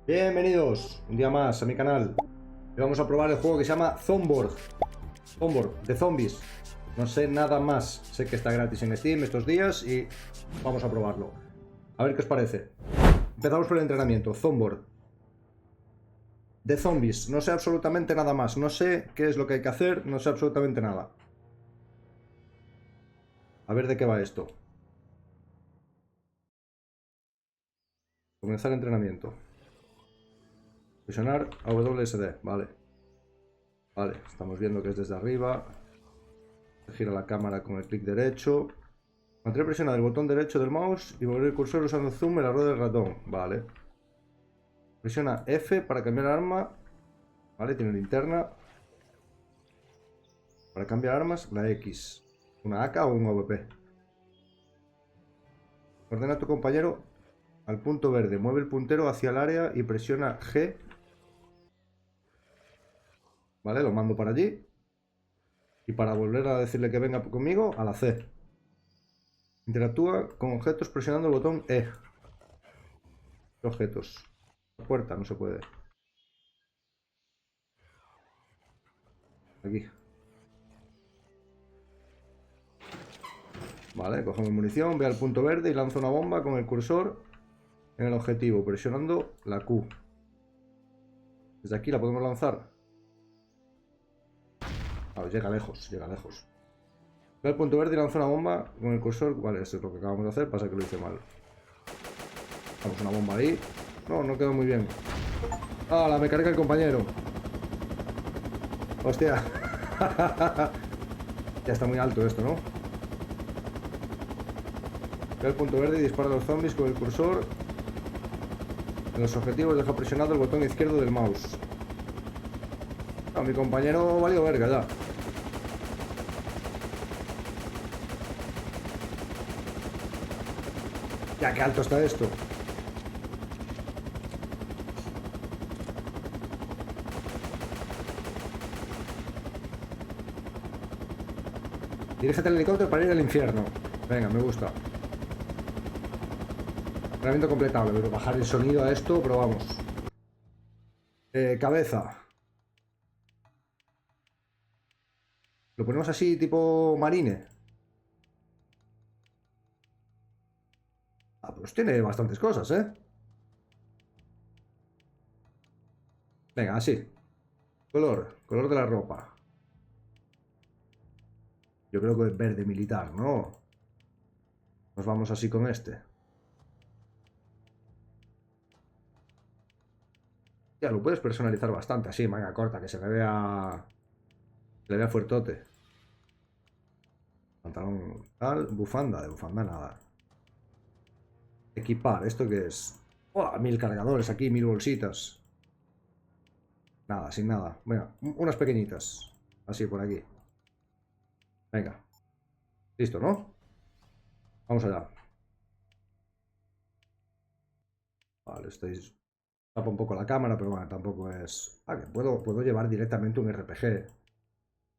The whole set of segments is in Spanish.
Bienvenidos un día más a mi canal. Hoy vamos a probar el juego que se llama Zomborg. Zomborg, de zombies. No sé nada más. Sé que está gratis en Steam estos días y vamos a probarlo. A ver qué os parece. Empezamos por el entrenamiento. Zomborg. De zombies. No sé absolutamente nada más. No sé qué es lo que hay que hacer. No sé absolutamente nada. A ver de qué va esto. Comenzar entrenamiento. Presionar a WSD. Vale. Vale. Estamos viendo que es desde arriba. Gira la cámara con el clic derecho. Mantener presionado el botón derecho del mouse y mover el cursor usando zoom en la rueda del ratón. Vale. Presiona F para cambiar arma. Vale, tiene linterna. Para cambiar armas, la X. ¿Una AK o un AWP? Ordena a tu compañero al punto verde. Mueve el puntero hacia el área y presiona G. Vale, lo mando para allí. Y para volver a decirle que venga conmigo, a la C. Interactúa con objetos presionando el botón E. ¿Qué objetos? La puerta, no se puede. Aquí. Vale, cogemos munición, ve al punto verde y lanza una bomba con el cursor en el objetivo, presionando la Q. Desde aquí la podemos lanzar. Llega lejos, llega lejos. Ve al punto verde y lanza una bomba con el cursor. Vale, eso es lo que acabamos de hacer, pasa que lo hice mal. Vamos, una bomba ahí. No, no quedó muy bien. ¡Ah, me carga el compañero! ¡Hostia! Ya está muy alto esto, ¿no? Ve al punto verde y dispara a los zombies con el cursor. En los objetivos deja presionado el botón izquierdo del mouse. Mi compañero valió verga ya. Ya, qué alto está esto. Dirígete al helicóptero para ir al infierno. Venga, me gusta. Entrenamiento completable. Voy a bajar el sonido a esto, pero vamos. Cabeza. Lo ponemos así, tipo marine. Pues tiene bastantes cosas, ¿eh? Venga, así. Color de la ropa. Yo creo que es verde militar, ¿no? Nos vamos así con este. Ya, lo puedes personalizar bastante, así, manga corta, que se le vea... Se le vea fuertote. Pantalón tal, bufanda, de bufanda nada. Equipar, ¿esto qué es? ¡Oh! 1000 cargadores aquí, 1000 bolsitas. Nada, sin nada. Venga, unas pequeñitas. Así, por aquí. Venga. Listo, ¿no? Vamos allá. Vale, estáis... Tapa un poco la cámara, pero bueno, tampoco es... Ah, que puedo llevar directamente un RPG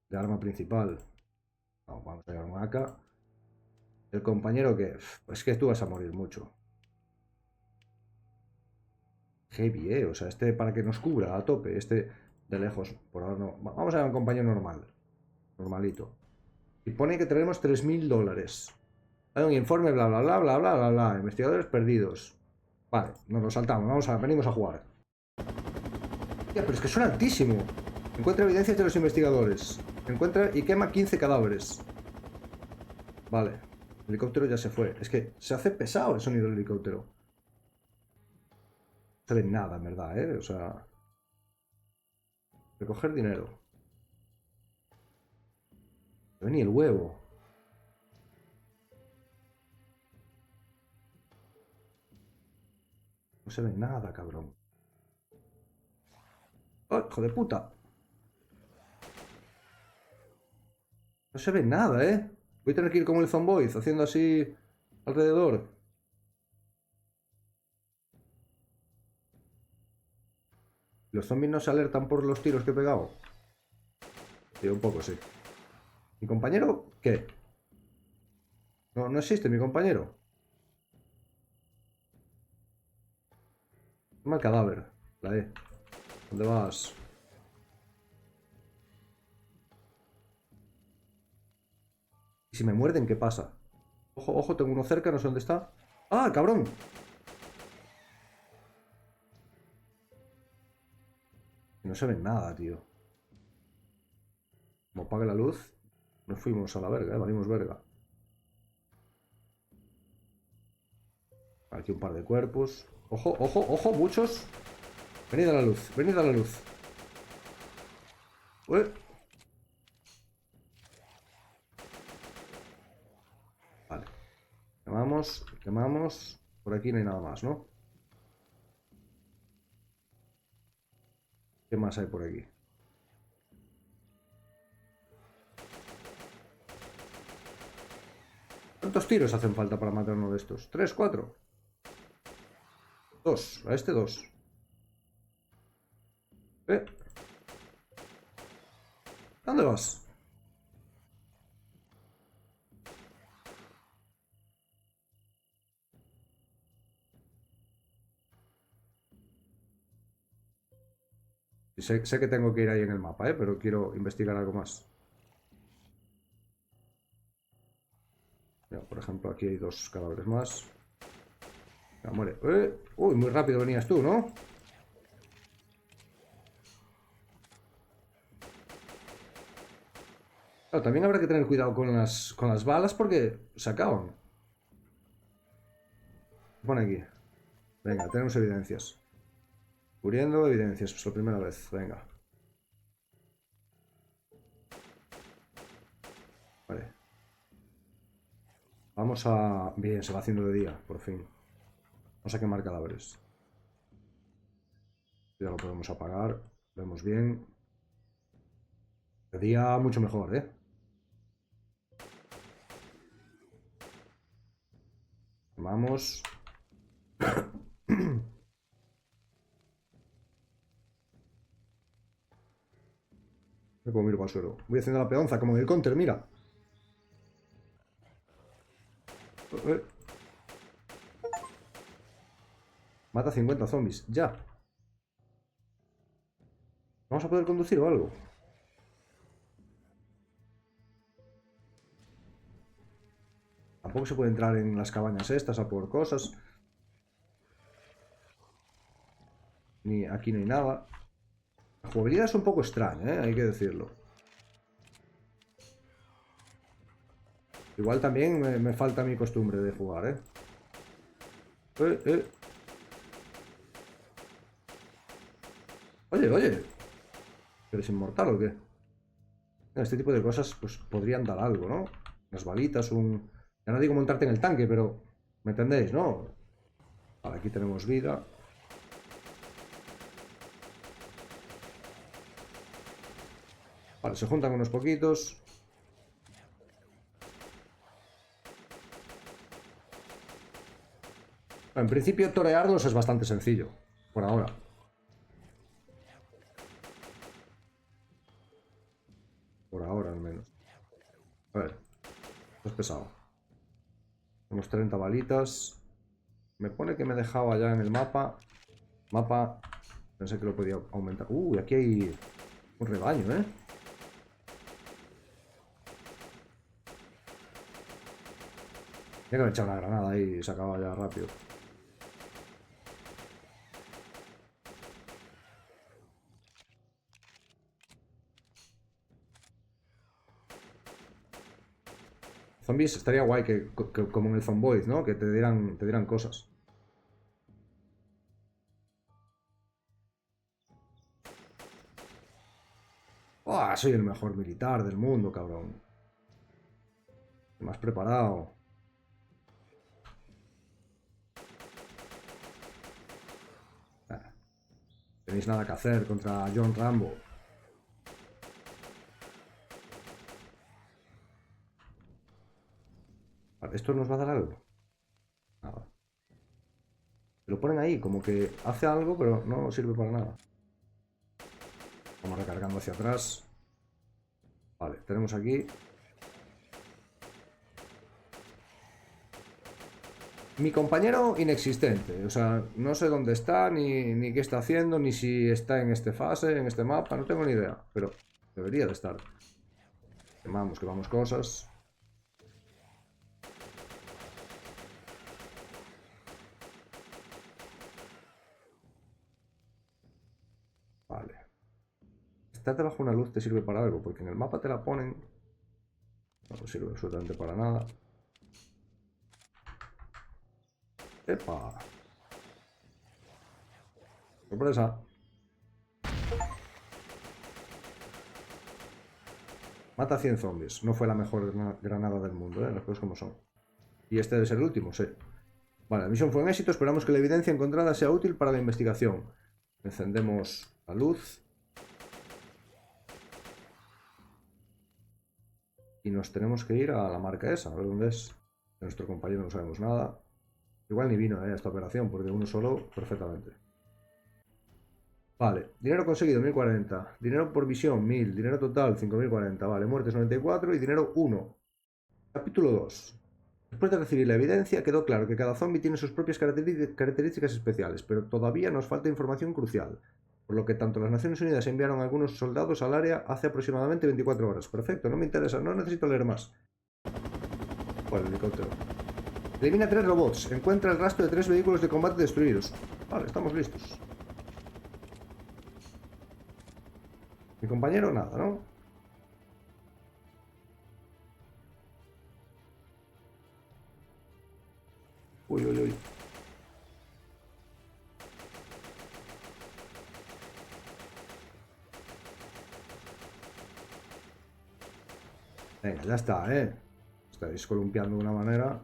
de arma principal. No, vamos a llevar un AK. El compañero que... Es que tú vas a morir mucho. Heavy, O sea, este para que nos cubra a tope. Este de lejos, por ahora no. Vamos a llevar un compañero normal. Normalito. Y pone que tenemos $3000. Hay un informe, bla, bla, bla, bla, bla, bla, bla. Investigadores perdidos. Vale, nos lo saltamos. Venimos a jugar. Ya, pero es que suena altísimo. Encuentra evidencias de los investigadores. Encuentra y quema 15 cadáveres. Vale. El helicóptero ya se fue. Es que se hace pesado el sonido del helicóptero. No se ve nada, en verdad, O sea... Recoger dinero. No ve ni el huevo. No se ve nada, cabrón. ¡Oh, hijo de puta! No se ve nada, Voy a tener que ir como el Zomboid, haciendo así alrededor. ¿Los zombies no se alertan por los tiros que he pegado? Sí, un poco, sí. ¿Mi compañero qué? No, no existe mi compañero. Mal cadáver. La E. ¿Dónde vas? ¿Y si me muerden, qué pasa? Ojo, ojo, tengo uno cerca, no sé dónde está. ¡Ah, cabrón! No se ve nada, tío. Como apague la luz, nos fuimos a la verga, valimos verga. Aquí un par de cuerpos. Ojo, ojo, ojo, muchos. Venid a la luz, venid a la luz. Ué. Vale. Quemamos, quemamos. Por aquí no hay nada más, ¿no? ¿Qué más hay por aquí? ¿Cuántos tiros hacen falta para matar uno de estos? ¿Tres, cuatro? Dos, a este dos. ¿Eh? ¿Dónde vas? Sé que tengo que ir ahí en el mapa, pero quiero investigar algo más. Mira, por ejemplo, aquí hay dos cadáveres más. Ya, muere. Uy, muy rápido venías tú, ¿no? Claro, también habrá que tener cuidado con las balas porque se acaban. Pone aquí. Venga, tenemos evidencias. Cubriendo evidencias, pues la primera vez. Venga. Vale. Vamos a... Bien, se va haciendo de día, por fin. Vamos a quemar cadáveres. Ya lo podemos apagar. Vemos bien. De día mucho mejor, ¿eh? Vamos. Me puedo ir para el suelo. Voy haciendo la peonza, como en el counter, mira. Eh. Mata 50 zombies. Ya. ¿Vamos a poder conducir o algo? Tampoco se puede entrar en las cabañas estas a por cosas. Ni aquí no hay nada. La jugabilidad es un poco extraña, hay que decirlo. Igual también me falta mi costumbre de jugar, ¿eh? Eh. Oye, oye. ¿Eres inmortal o qué? Este tipo de cosas pues podrían dar algo, ¿no? Unas balitas, un... Ya no digo montarte en el tanque, pero... ¿Me entendéis, no? Vale, aquí tenemos vida. Vale, se juntan unos poquitos. En principio, torearlos es bastante sencillo. Por ahora. Por ahora, al menos. A ver. Esto es pesado. Unos 30 balitas. Me pone que me dejaba ya en el mapa. Mapa. Pensé que lo podía aumentar. Aquí hay un rebaño, ¿eh? Tenía que haber echado una granada ahí y se acaba ya rápido. Zombies estaría guay que como en el Zomboid, ¿no? Que te dieran cosas. ¡Oh! Soy el mejor militar del mundo, cabrón. El más preparado. Tenéis nada que hacer contra John Rambo. Vale, ¿esto nos va a dar algo? Nada. Lo ponen ahí, como que hace algo, pero no sirve para nada. Vamos recargando hacia atrás. Vale, tenemos aquí. Mi compañero inexistente, o sea, no sé dónde está, ni qué está haciendo, ni si está en esta fase, en este mapa, no tengo ni idea, pero debería de estar. Quemamos cosas. Vale. Estar debajo de una luz te sirve para algo, porque en el mapa te la ponen. No sirve absolutamente para nada. ¡Epa! ¡Sorpresa! Mata 100 zombies. No fue la mejor granada del mundo, ¿eh? Las cosas como son. Y este debe ser el último, sí. Vale, la misión fue un éxito. Esperamos que la evidencia encontrada sea útil para la investigación. Encendemos la luz. Y nos tenemos que ir a la marca esa, a ver dónde es. De nuestro compañero no sabemos nada. Igual ni vino a esta operación, porque uno solo, perfectamente. Vale, dinero conseguido 1040. Dinero por visión 1000. Dinero total 5040. Vale, muertes 94 y dinero 1. Capítulo 2. Después de recibir la evidencia, quedó claro que cada zombie tiene sus propias características especiales, pero todavía nos falta información crucial, por lo que tanto las Naciones Unidas enviaron a algunos soldados al área hace aproximadamente 24 horas. Perfecto, no me interesa, no necesito leer más. Vale, helicóptero. Elimina 3 robots, encuentra el rastro de 3 vehículos de combate destruidos. Vale, estamos listos. Mi compañero, nada, ¿no? Uy, uy, uy. Venga, ya está, ¿eh? Estáis columpiando de una manera.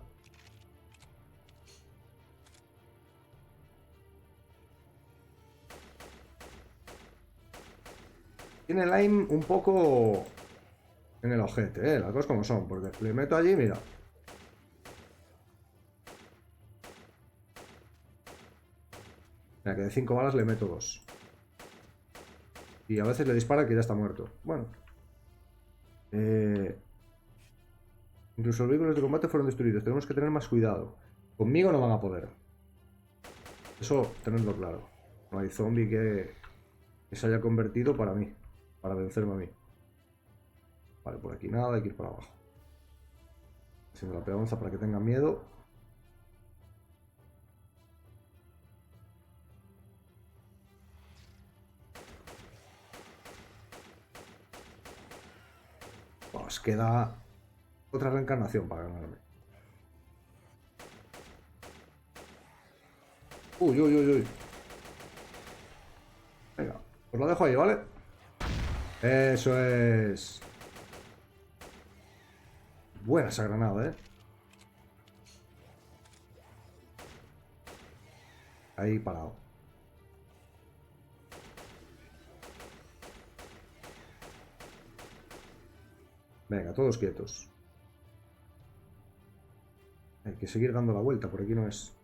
Tiene el aim un poco en el ojete, las cosas como son, porque le meto allí, mira. Mira, que de 5 balas le meto 2. Y a veces le dispara que ya está muerto. Bueno. Incluso los vehículos de combate fueron destruidos. Tenemos que tener más cuidado. Conmigo no van a poder. Eso, tenedlo claro. No hay zombie que se haya convertido para mí. Para vencerme a mí. Vale, por aquí nada, hay que ir para abajo. Haciendo la peonza para que tengan miedo. Os queda otra reencarnación para ganarme. Uy, uy, uy, uy. Venga, os lo dejo ahí, ¿vale? Eso es. Buena esa granada, ¿eh? Ahí parado. Venga, todos quietos. Hay que seguir dando la vuelta, por aquí no es.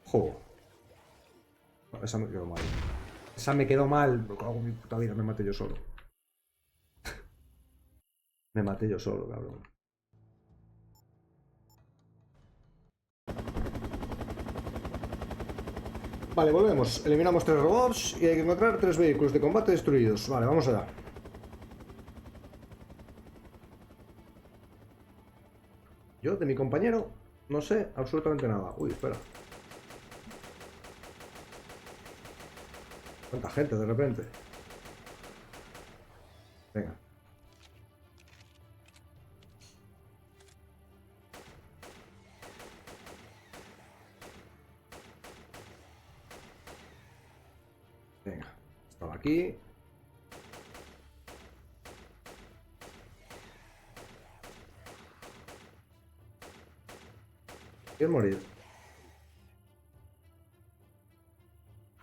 Jo. Esa me quedó mal. Esa me quedó mal. Me cago en mi puta vida, me maté yo solo. Me maté yo solo, cabrón. Vale, volvemos. Eliminamos 3 robots y hay que encontrar 3 vehículos de combate destruidos. Vale, vamos allá. Yo, de mi compañero, no sé absolutamente nada. Uy, espera. ¿Cuánta gente de repente? Venga. Venga. Estaba aquí. Quiero morir.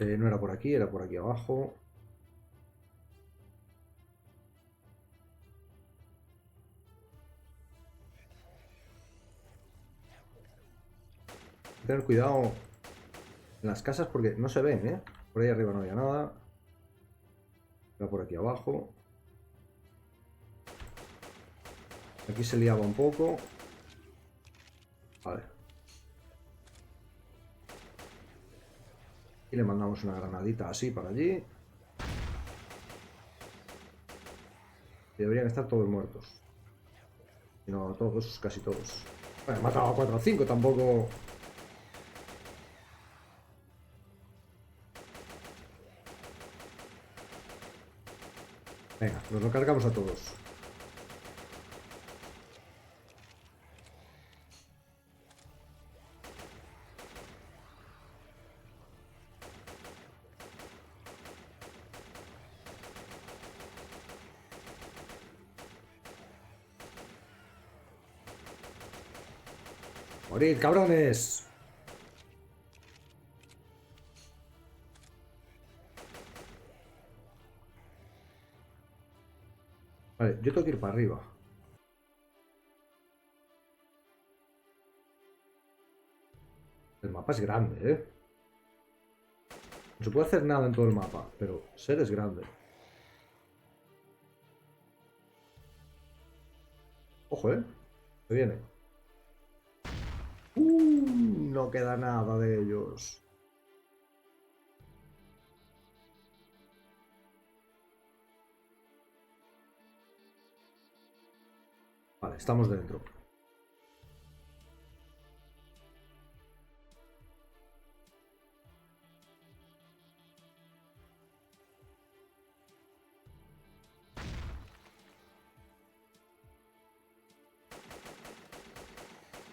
No era por aquí, era por aquí abajo. Tener cuidado en las casas porque no se ven, ¿eh? Por ahí arriba no había nada. Era por aquí abajo. Aquí se liaba un poco. Vale. Y le mandamos una granadita así para allí. Y deberían estar todos muertos. Y no, todos, casi todos. Bueno, he matado a 4 o 5, tampoco... Venga, nos lo cargamos a todos. ¡Morid, cabrones! Vale, yo tengo que ir para arriba. El mapa es grande, ¿eh? No se puede hacer nada en todo el mapa, pero ser es grande. Ojo, ¿eh? Se viene. No queda nada de ellos. Vale, estamos dentro.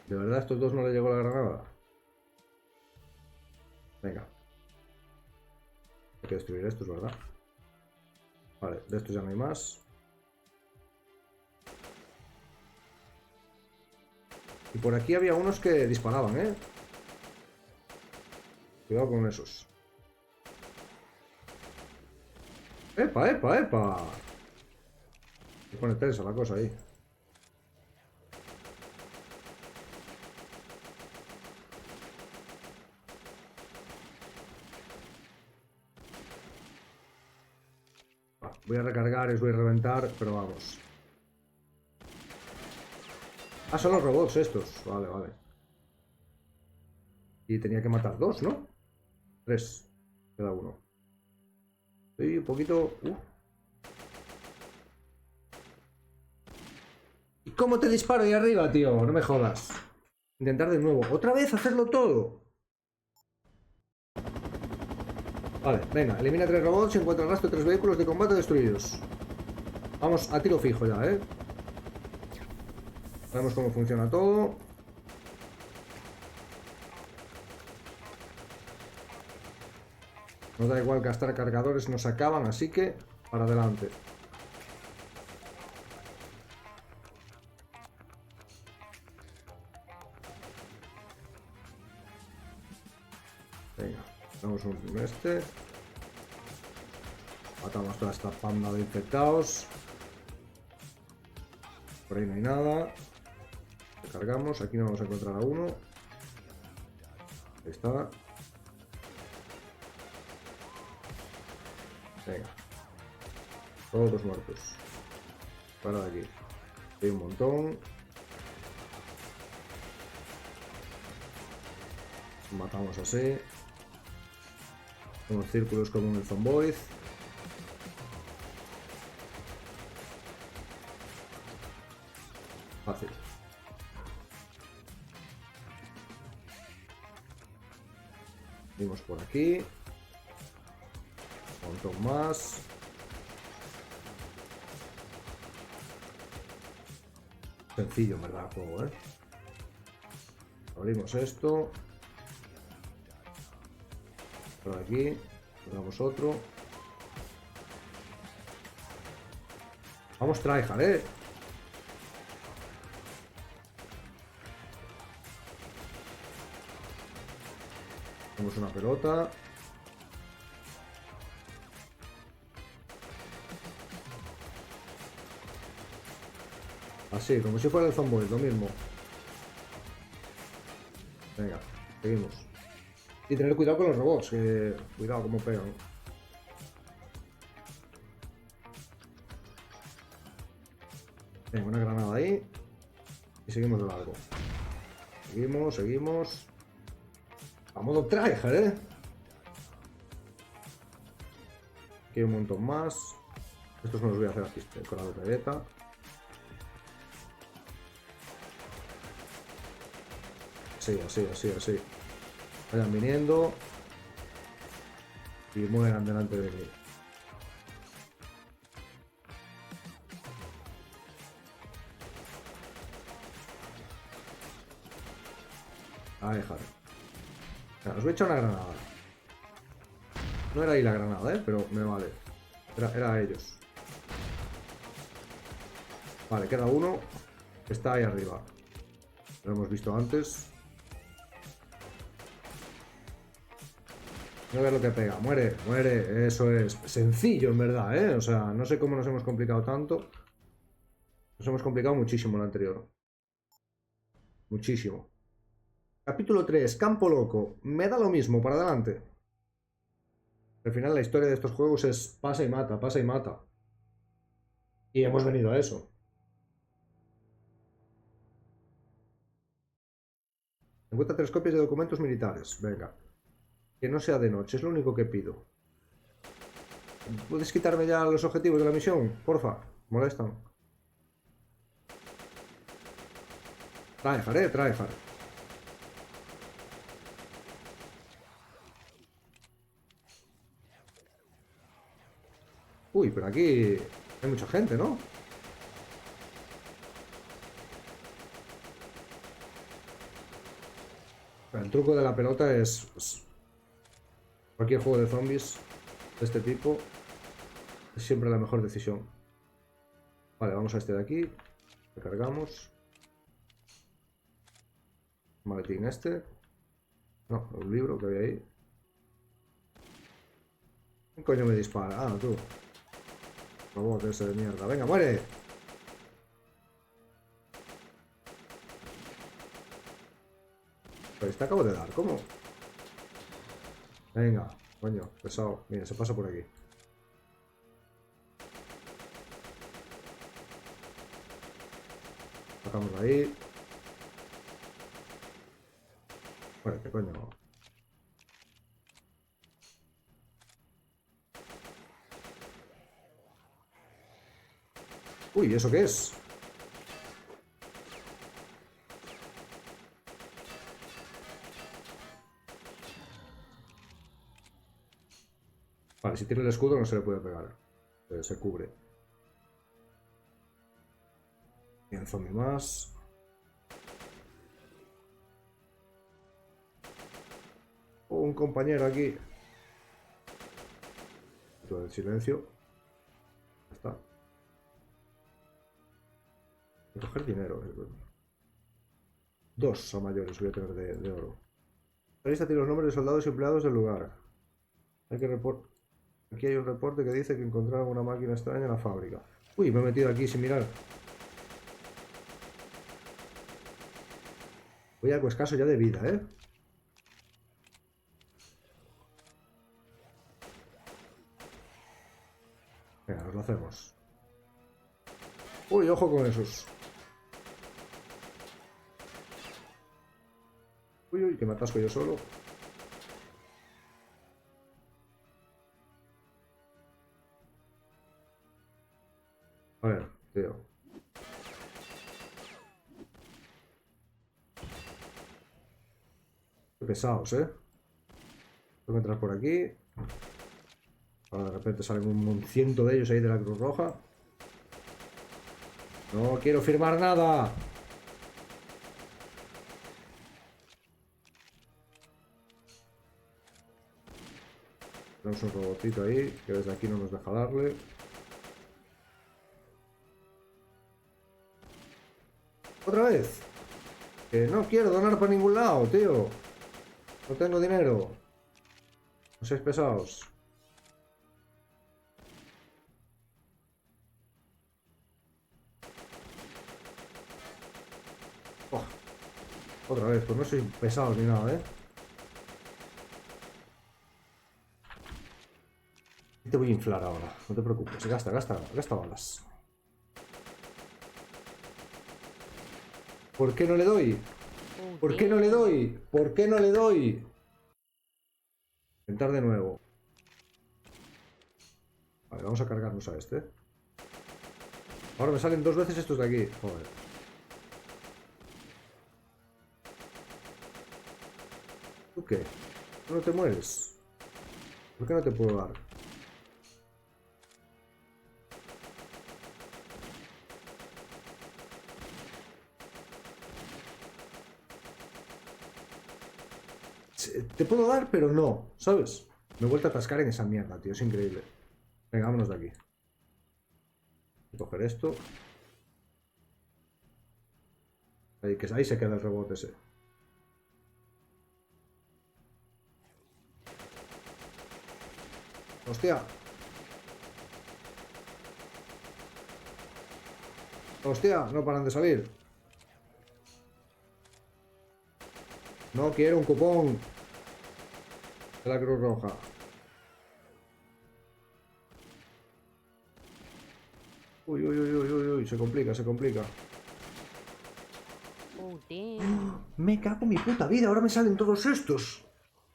¿De verdad a estos dos no le llegó la granada? Venga. Hay que destruir estos, ¿verdad? Vale, de estos ya no hay más. Y por aquí había unos que disparaban, ¿eh? Cuidado con esos. ¡Epa, epa, epa! Se pone tensa la cosa ahí. Voy a recargar y os voy a reventar, pero vamos. Ah, son los robots estos. Vale, vale. Y tenía que matar dos, ¿no? 3. Queda uno. Estoy un poquito... ¿Y cómo te disparo ahí arriba, tío? No me jodas. Intentar de nuevo. ¿Otra vez hacerlo todo? Vale, venga. Elimina 3 robots y encuentra el rastro de 3 vehículos de combate destruidos. Vamos a tiro fijo ya, ¿eh? Sabemos cómo funciona todo. Nos da igual gastar cargadores, nos acaban, así que para adelante. Venga, damos un este. Matamos toda esta panda de infectados. Por ahí no hay nada. Recargamos, aquí no vamos a encontrar a uno. Ahí está. Venga. Todos muertos. Para de aquí. Hay un montón. Matamos así. Unos círculos como en el Zomboid. Fácil. Venimos por aquí. Un montón más. Sencillo, en verdad, el juego, ¿eh? Abrimos esto. Por aquí. Damos otro. Vamos tryhard, ¿eh? Tenemos una pelota. Así, como si fuera el Zomboid, lo mismo. Venga, seguimos. Y tener cuidado con los robots, que... Cuidado cómo pegan. Venga, una granada ahí. Y seguimos de largo. Seguimos, seguimos. A modo tryhard, ¿eh? Aquí hay un montón más. Estos no los voy a hacer aquí con la metralleta. Así, así, así, así. Vayan viniendo. Y mueran delante de mí. A dejar. Os voy a echar una granada. No era ahí la granada, pero me vale. Era a ellos. Vale, queda uno. Está ahí arriba. Lo hemos visto antes. Voy a ver lo que pega. Muere, muere. Eso es. Sencillo, en verdad, ¿eh? O sea, no sé cómo nos hemos complicado tanto. Nos hemos complicado muchísimo lo anterior. Muchísimo. Capítulo 3, Campo Loco. Me da lo mismo, para adelante. Al final la historia de estos juegos es pasa y mata, pasa y mata. Y hemos venido a eso. Encuentra 3 copias de documentos militares. Venga. Que no sea de noche, es lo único que pido. ¿Puedes quitarme ya los objetivos de la misión? Porfa. Molestan. Tryhard, tryhard. Uy, pero aquí hay mucha gente, ¿no? El truco de la pelota es cualquier juego de zombies de este tipo es siempre la mejor decisión. Vale, vamos a este de aquí. Recargamos. Maletín este. No, un libro que había ahí. ¿Qué coño me dispara? Ah, tú. Robot ese de mierda. Venga, muere. Pues te acabo de dar, ¿cómo? Venga, coño, pesado. Mira, se pasa por aquí. Sacamos ahí. Bueno, qué coño. Uy, ¿eso qué es? Vale, si tiene el escudo no se le puede pegar. Se cubre. Bien, zombie más. Un compañero aquí. Todo el silencio. Ya está. Voy a coger dinero. 2 a mayores voy a tener de oro. La lista tiene los nombres de soldados y empleados del lugar. Hay que Aquí hay un reporte que dice que encontraron una máquina extraña en la fábrica. Uy, me he metido aquí sin mirar. Voy algo escaso ya de vida, ¿eh? Venga, nos lo hacemos. Uy, ojo con esos. Uy, uy, que me atasco yo solo. A ver, tío. Qué pesados, ¿eh? Tengo que entrar por aquí. Ahora de repente salen un ciento de ellos ahí de la Cruz Roja. No quiero firmar nada. Tenemos un robotito ahí que desde aquí no nos deja darle. ¡Otra vez! Que no quiero donar para ningún lado, tío. No tengo dinero. No seáis pesados. Oh, otra vez, pues no soy pesado ni nada, ¿eh? Te voy a inflar ahora, no te preocupes. Gasta balas. ¿Por qué no le doy? ¿Por qué no le doy? ¿Por qué no le doy? Intentar de nuevo. Vale, vamos a cargarnos a este. Ahora me salen 2 veces estos de aquí. Joder. ¿Tú qué? ¿Tú no te mueres? ¿Por qué no te puedo dar? Te puedo dar, pero no, ¿sabes? Me he vuelto a atascar en esa mierda, tío. Es increíble. Venga, vámonos de aquí. Voy a coger esto. Ahí se queda el rebote ese. ¡Hostia! ¡Hostia! No paran de salir. No quiero un cupón de la Cruz Roja. Uy, uy, uy, uy, uy, uy. Se complica, se complica. Oh, damn. Me cago en mi puta vida. Ahora me salen todos estos.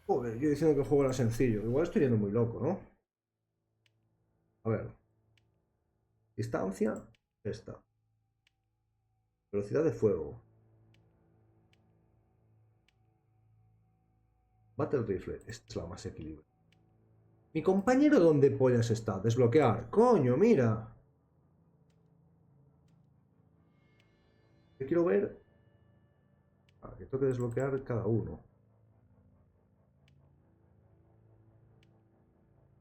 Joder, yo diciendo que el juego era sencillo. Igual estoy yendo muy loco, ¿no? A ver. Distancia. Esta. Velocidad de fuego. Battle Rifle. Esta es la más equilibrada. ¿Mi compañero dónde pollas está? Desbloquear. Coño, mira. Yo quiero ver. Que tengo que desbloquear cada uno.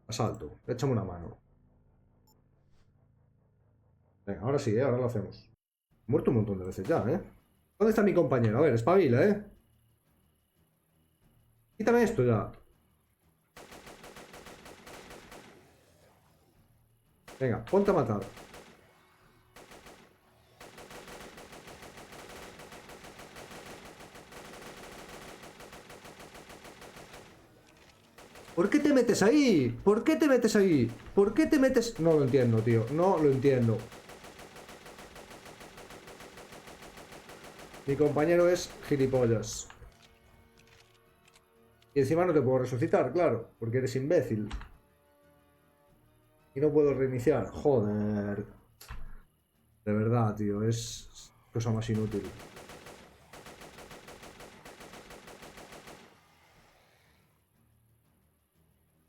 Asalto. Échame una mano. Venga, ahora sí, ahora lo hacemos. He muerto un montón de veces ya, ¿eh? ¿Dónde está mi compañero? A ver, espabila, ¿eh? Quítame esto ya. Venga, ponte a matar. ¿Por qué te metes ahí? ¿Por qué te metes ahí? ¿Por qué te metes...? No lo entiendo, tío. No lo entiendo. Mi compañero es gilipollas. Y encima no te puedo resucitar, claro. Porque eres imbécil. Y no puedo reiniciar. Joder. De verdad, tío. Es cosa más inútil.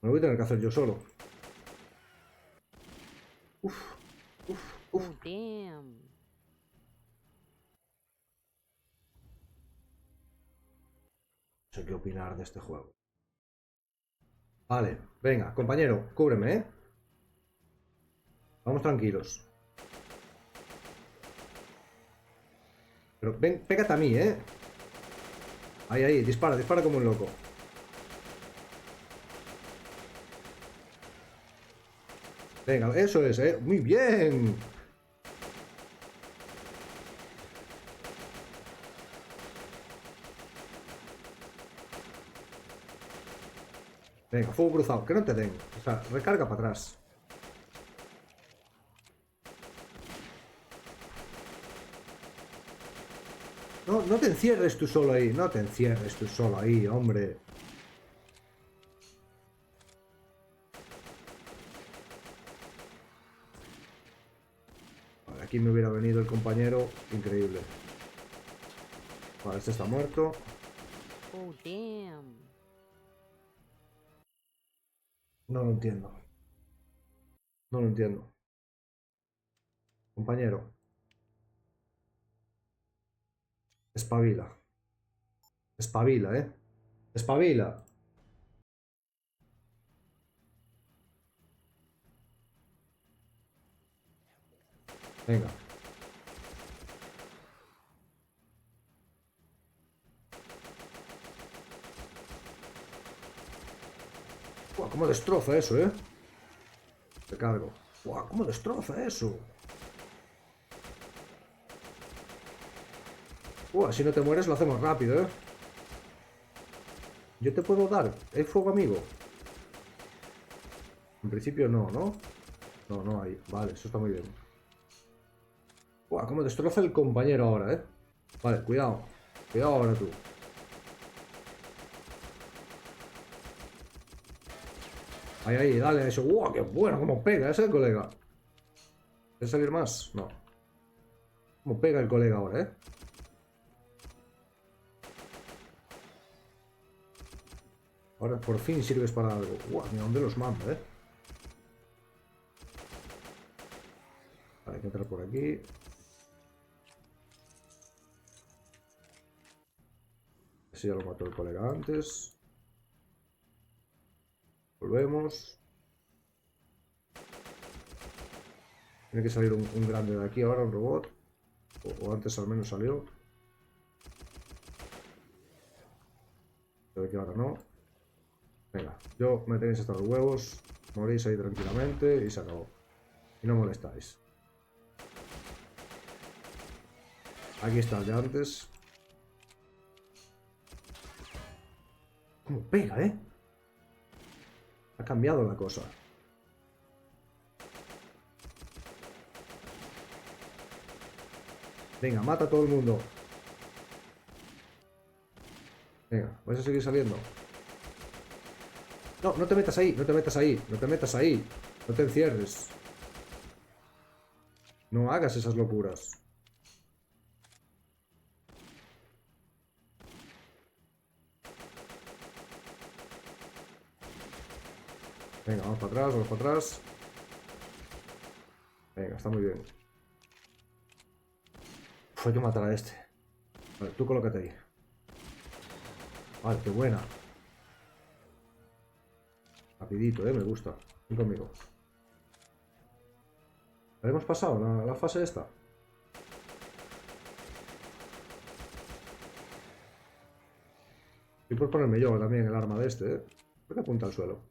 Me lo voy a tener que hacer yo solo. Uf, uf, uf. Oh, damn. No sé qué opinar de este juego. Vale, venga, compañero, cúbreme, ¿eh? Vamos tranquilos. Pero ven, pégate a mí, ¿eh? Ahí, ahí, dispara, dispara como un loco. Venga, eso es, ¿eh? Muy bien. Venga, fuego cruzado, que no te den. O sea, recarga para atrás. No, no te encierres tú solo ahí. No te encierres tú solo ahí, hombre. Vale, aquí me hubiera venido el compañero. Increíble. Vale, este está muerto. Oh, damn. No lo entiendo. No lo entiendo. Compañero. Espabila. Espabila, ¿eh? Espabila. Venga. Buah, cómo destroza eso, ¿eh? Te cargo. Buah, cómo destroza eso. Buah, si no te mueres lo hacemos rápido, ¿eh? Yo te puedo dar el fuego amigo. En principio no, ¿no? No, no hay. Vale, eso está muy bien. Buah, cómo destroza el compañero ahora, ¿eh? Vale, cuidado. Cuidado ahora tú. Ahí, ahí, dale a eso. ¡Wow! ¡Qué bueno! ¿Cómo pega ese colega? ¿Quiere salir más? No. ¿Cómo pega el colega ahora, eh? Ahora por fin sirves para algo. ¡Wow! Mira dónde los manda, eh. Vale, hay que entrar por aquí. Ese ya lo mató el colega antes. Volvemos. Tiene que salir un grande de aquí ahora, un robot. O antes al menos salió. Se ve que ahora no. Venga, yo me tenéis hasta los huevos. Morís ahí tranquilamente y se acabó. Y no molestáis. Aquí está el de antes. ¿Cómo pega, eh? Ha cambiado la cosa. Venga, mata a todo el mundo. Venga, vais a seguir saliendo. No, no te metas ahí, no te metas ahí, no te metas ahí. No te encierres. No hagas esas locuras. Venga, vamos para atrás, vamos para atrás. Venga, está muy bien. Uf, hay que matar a este. Vale, tú colócate ahí. Vale, qué buena. Rapidito, me gusta. Ven conmigo. ¿La hemos pasado la fase esta? Y por ponerme yo también el arma de este, ¿eh? ¿Por qué apunta al suelo?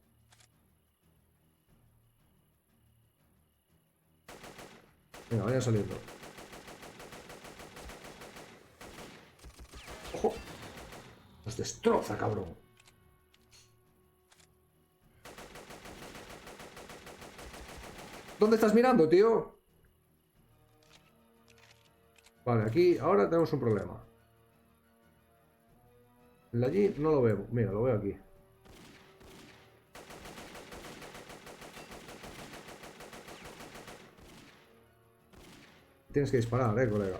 Venga, vayan saliendo. ¡Ojo! Nos destroza, cabrón. ¿Dónde estás mirando, tío? Vale, aquí ahora tenemos un problema. El de allí no lo veo. Mira, lo veo aquí. Tienes que disparar, colega.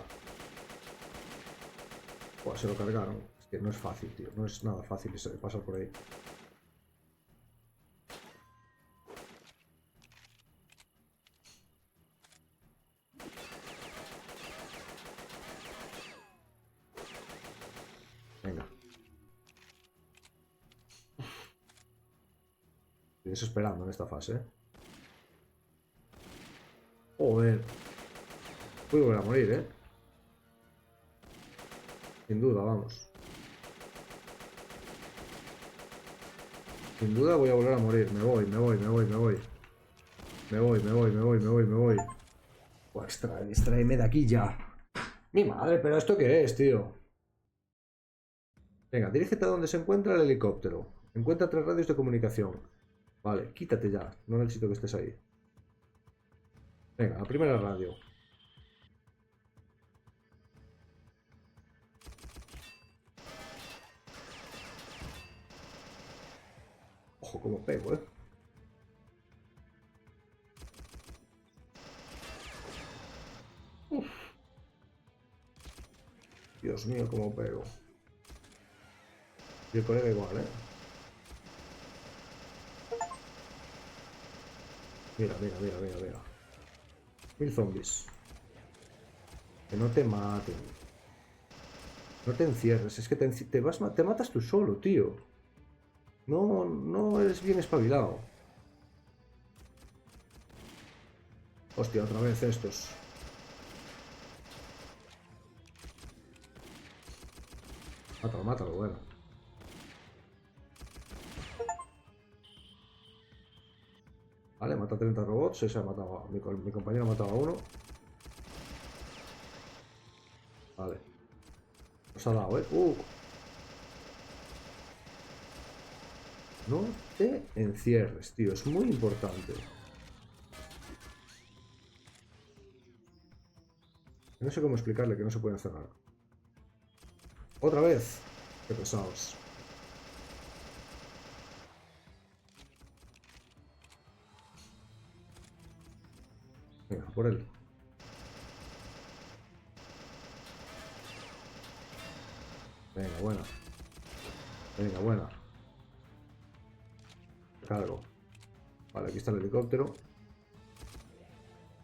Buah, se lo cargaron. Es que no es fácil, tío. No es nada fácil pasar por ahí. Venga. Estoy desesperando en esta fase, ¿eh? Joder. Voy a volver a morir, ¿eh? Sin duda, vamos. Sin duda voy a volver a morir. Me voy, me voy, me voy, me voy. Me voy, me voy, me voy, me voy, me voy. Buah, extráeme de aquí ya. Mi madre, pero ¿esto qué es, tío? Venga, dirígete a donde se encuentra el helicóptero. Encuentra 3 radios de comunicación. Vale, quítate ya. No necesito que estés ahí. Venga, la primera radio. Ojo, como pego, ¿eh? Uf. Dios mío, cómo pego. Y el colega igual, ¿eh? Mira, mira, mira, mira, mira. 1000 zombies. Que no te maten. No te encierres. Es que te matas tú solo, tío. No, no eres bien espabilado. Hostia, otra vez estos. Mátalo, mátalo, bueno. Vale, mata 30 robots. Ese ha matado mi compañero ha matado a uno. Vale. Nos ha dado, ¿eh? No te encierres, tío. Es muy importante. No sé cómo explicarle que no se puede encerrar. Otra vez. Qué pesados. Venga, por él. Venga, buena. Venga, buena. Cargo. Vale, aquí está el helicóptero.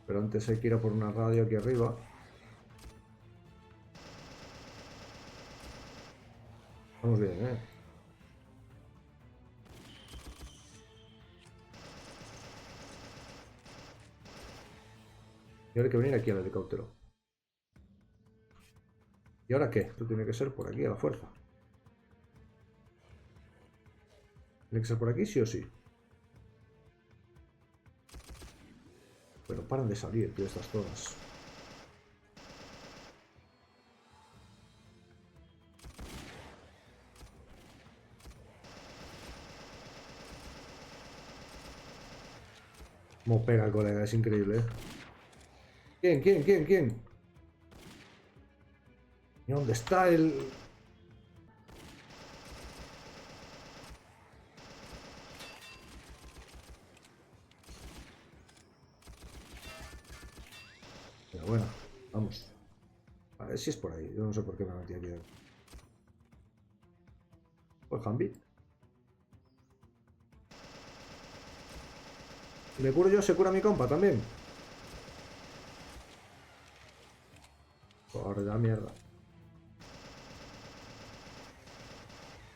Pero antes hay que ir a por una radio aquí arriba. Vamos bien, ¿eh? Y ahora hay que venir aquí al helicóptero. ¿Y ahora qué? Esto tiene que ser por aquí, a la fuerza. ¿Tiene que ser por aquí, sí o sí? Pero paran de salir, tío, estas zonas. Como pega el colega, es increíble, ¿eh? ¿Quién? ¿Y dónde está el...? Pero bueno, vamos. A ver si es por ahí. Yo no sé por qué me metí aquí. Pues Hambi. Si me curo yo, se cura mi compa también. Por la mierda.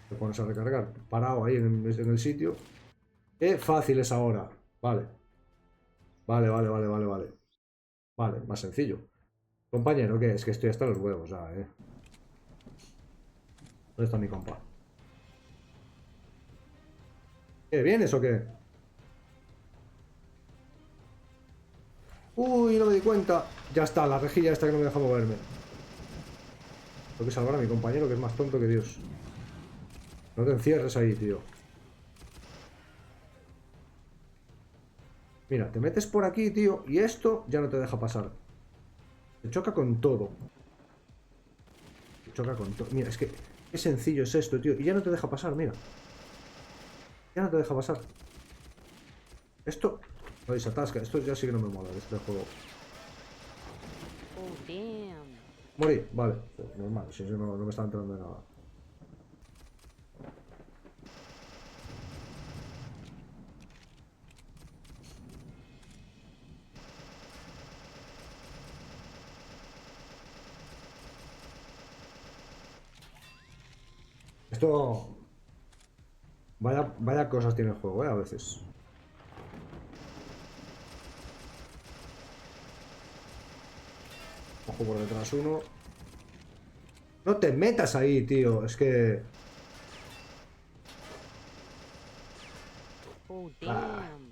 Te pones a recargar. Parado ahí en el sitio. Qué fácil es ahora. Vale. Vale. Vale, más sencillo. Compañero, ¿qué? Es que estoy hasta los huevos ya, ¿eh? ¿Dónde está mi compa? ¿Qué? ¿Vienes o qué? Uy, no me di cuenta. Ya está, la rejilla esta que no me deja moverme. Tengo que salvar a mi compañero, que es más tonto que Dios. No te encierres ahí, tío. Mira, te metes por aquí, tío, y esto ya no te deja pasar. Te choca con todo. Te choca con todo. Mira, es que qué sencillo es esto, tío. Y ya no te deja pasar, mira. Ya no te deja pasar. Esto... Ay, se atasca. Esto ya sí que no me mola de este juego. Oh, damn. Morí, vale. Normal, si no, no me está entrando de nada. Esto... Vaya cosas tiene el juego, a veces. Ojo por detrás uno. No te metas ahí, tío. Es que... Oh, Ah, damn.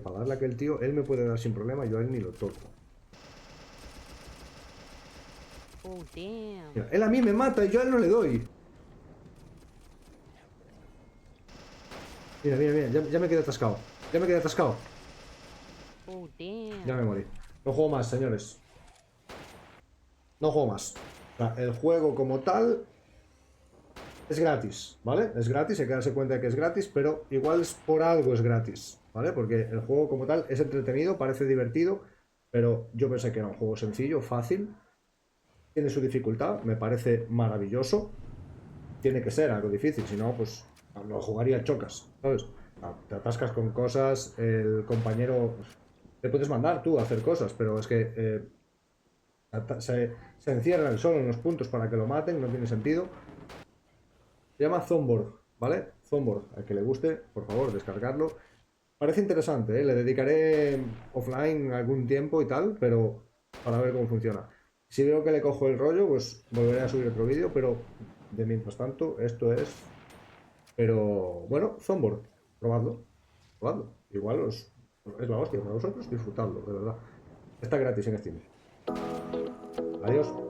para darle a aquel tío, él me puede dar sin problema, yo a él ni lo toco. Oh, damn. Mira, él a mí me mata y yo a él no le doy. Mira, ya me quedé atascado. Ya me quedé atascado. Oh, Ya me damn. morí. No juego más, señores. No juego más. O sea, el juego como tal es gratis, ¿vale? Es gratis, hay que darse cuenta de que es gratis, pero igual es por algo es gratis, ¿vale? Porque el juego como tal es entretenido, parece divertido, pero yo pensé que era un juego sencillo, fácil. Tiene su dificultad, me parece maravilloso. Tiene que ser algo difícil, si no, pues lo jugaría chocas, ¿sabes? Te atascas con cosas, el compañero... Te puedes mandar tú a hacer cosas, pero es que se encierra el solo en los puntos para que lo maten, no tiene sentido. Se llama Zomborg, ¿vale? Zomborg, al que le guste, por favor, descargarlo. Parece interesante, ¿eh? Le dedicaré offline algún tiempo y tal, pero para ver cómo funciona. Si veo que le cojo el rollo, pues volveré a subir otro vídeo, pero de mientras tanto, esto es... Pero bueno, Zomborg, probadlo, probadlo. Igual es la hostia para vosotros, disfrutadlo, de verdad. Está gratis en Steam. Adiós.